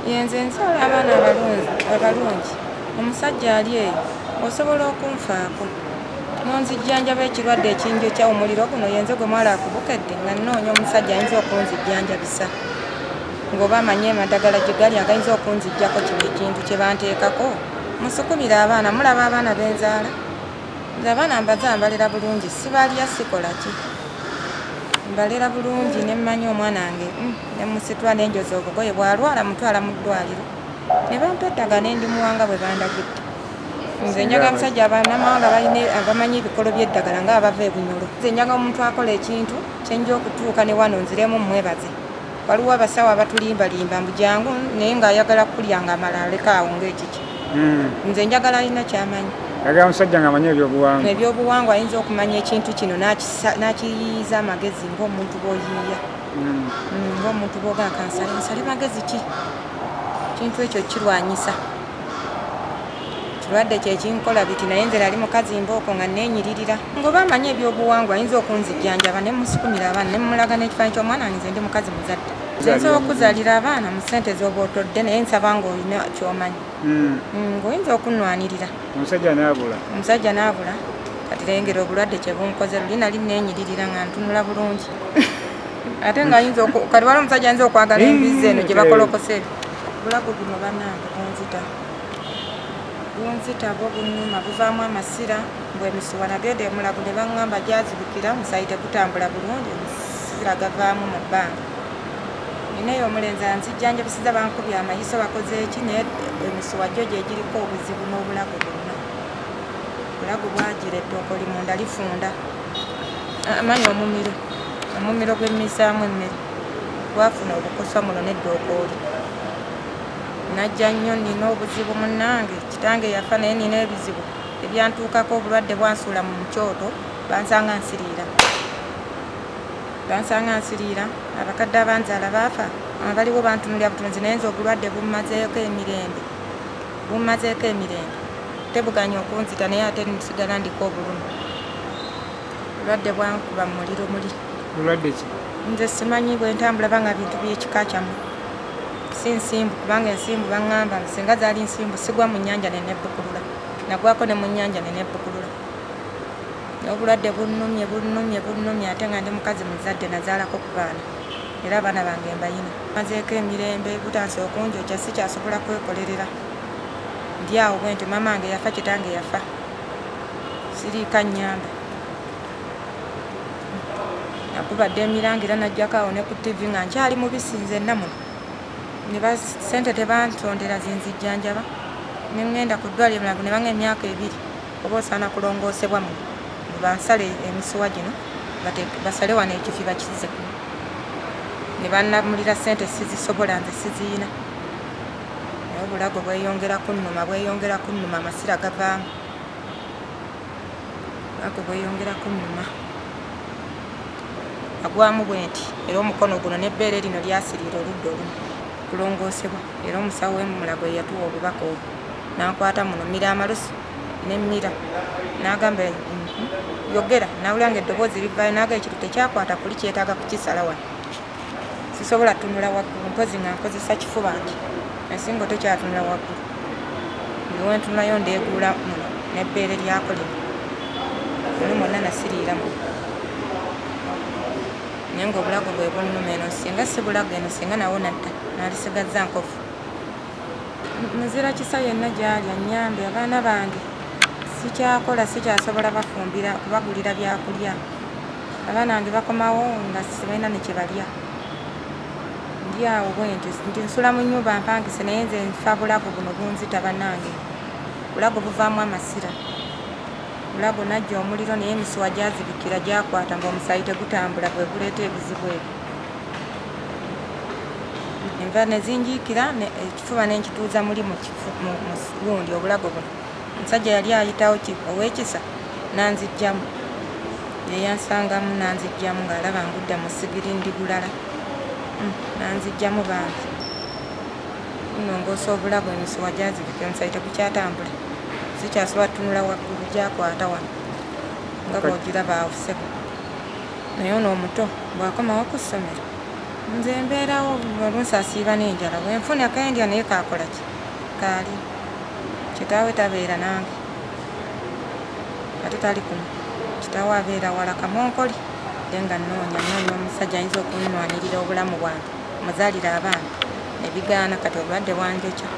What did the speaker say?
Yenze nsobola abaana abalungi omusajja ali eyo osobola okunfaako nonzijjanjaba ekirwadde ekinjokya omuliro guno yenze gwe mwala akubukedde nga nnoonya omusajja ayinza okunzijjanjabisa ng'oba amanyi amadagala gye gali agayinza okunzijjako kino ekintu kye banteekako. Musukumire abaana, mulaba abaana benzaala nze abaana mbaza mbalera bulungi sibalya sikola ki mbalera bulungi ne mmanyi omwana wange ne musitula nenjoza obugoye bw'alwala mutwala mu ddwaliro ne bampa eddagala ne ndimuwanga bwe bandagidde. Nze njaga abasajja abanamawanga abamanyi ebikolo by'eddagala nga abava ebunyolo. Nze njaga omuntu akola ekintu kyenja okutuuka ne wano nziremu mwebaze. Waliwo abasawo abatulimbalimba mbu jangu naye ng'ayagala kulya ng'amala aleka awo ng'ekiki. Nze njagala alina ky'amanyi. Yagala omusajja ng'amanyi ebyobuwangwa. Ebyobuwangwa ayinza okumanya ekintu kino n'akiyiiza amagezi ng'omuntu bw'oyiiya. Ng'omuntu bw'ogaa nsale magezi ki? Ekintu ekyo kirwanyisa. Kirwadde kyekinkola biti naye nze nali mukazi mbooko nga neenyiririra. Ng'oba amanyi ebyobuwangwa ayinza okunzijjanjaba ne musukumira abaana ne mulaga n'ekifaananyi ky'omwana wange nze ndi mukazi muzadde. Nze nsobola okuzaalira abaana mu ssente z'oba otodde naye nsaba ng'olina ky'omanyi. Ng'oyinza okunnwanirira. Omusajja n'abula kati lengera obulwadde kye bunkoze luli nali neenyiririra nga ntunula bulungi. Ate ng'ayinza kati waliwo omusajja ayinza okwagala embizi eno gye bakolokose bulago buno bannange bunzita bwo bunnuma buvaamu amasira bw'emisuwa nabyo de mulago ne baŋŋamba gyazibukira omusayi tegutambula bulungi emisira gavaamu mu bbanga. Ninayo omulenzi anzijjanjabisiza bankubye amayiso bakoze eki naye emisuwa gyo gye giriko obuzibu n'obulago bwonna. Obulago bwagira ettooka oli munda lifunda. Amanyi omumiro gw'emmisaamu emmere gwafuna obukosa muno n'eddooka oli. Najja nnyo nina obuzibu munnange kitange yafa naye nina ebizibu ebyantuukako obulwadde bwansuula mu kyoto bansanga nsiriira abakadde abanzaala baafa abaliwo bantunulira butunzi naye nze obulwadde bummazeeko emirembe tebuganya okunzita naye ate nsigala ndiko obulumi obulwadde bwankuba mu muliro muli. Bulwadde ki? Nze simanyi bwe ntambula banga bintu by'ekika kyamu si nsimbu kubanga ensimbu baŋŋamba singa zaali nsimbu sigwa mu nnyanja ne nebbukulula nagwako ne mu nnyanja ne nebbukulula. Obulwadde bunnumye ate nga ndi mukazi muzadde nazaalako ku baana era abaana bange mbayina. Mazeeko emirembe butansi okunjokya sikyasobola kwekolerera ndi awo bwe nti mama wange yafa kitange yafa siriika nnyamba. Nakubadde emirangira najjako awo ne ku TV nga nkyali mubisi nzenna muno ssente tebantondera zinzijjanjaba ne ŋŋenda ku ddwaliro mulago ne baŋŋa emyaka 2 oba osaana kulongoosebwa mu bansale emisuwa gino basale wano ekifi bakize ne bannamulira ssente sizisobola nze siziina naye obulago bweyongera kunnuma amasira gavaamu agwamu bwe nti era omukono guno n'ebbeere lino lyasiriira oludda olumu kulongoosebwa era omusawo w'emulago yatuwa obubaka obwo n'ankwata muno mmira amalusu n'emmira n'agamba yogera nawulira nga eddoboozi livaayo n'aga ekintu tekyakwata kuli kyetaaga kukisala wano sisobola tunula waggulu mpozi nga nkozesa kifuba nti ensingo tekyatunula waggulu buli wentunulayo ndeeguula muno n'ebbeere lyako lino muli mwonna nasiriira muno naye ng'obulago bwe bunnuma eno singa si bulago eno singa nawona dda nalisigazza nkofu. Muzira kisa yenna gyali annyambe abaana bange sikyasobola bafumbira kubagulira byakulya abaana bange bakomawo nga sibalina ne kye balya ndi awo bwe nti nsula mu nnyumba mpangise naye nze nfa bulago buno bunzita bannange. Bulago buvaamu amasira bulago najja omuliro naye emisuwa gyazibikira gyakwata ng'omusayi tegutambula bwe guleeta ebizibu ebyo. Enva ne zinjiikira ekifuba n'enkituuza muli mu gundi obulago buno. Omusajja yali ayitawo ow'ekisa nanzijjamu yeyansangamu nanzijjamu ng'alaba ngudda mu sigiri ndi bulala nanzijjamu bangi nongoosa obulago emisuwa gyazibikira omusayi tegukyatambula sikyasobola tunula waggulu gyakwata wano nga bw'ogiraba awuseko naye ono omuto bw'akomawo ku ssomero nze mbeerawo oluusi asiiba n'enjala bwenfuna kendya naye kakola ki kaali kitaawe tabeera nange ate tali kuno kitaawe abeera wala Kamonkoli ye nga nnoonya omusajja ayinza okunwanirira obulamu bwange muzaalira abaana ebigaana kati obulwadde bwanjokya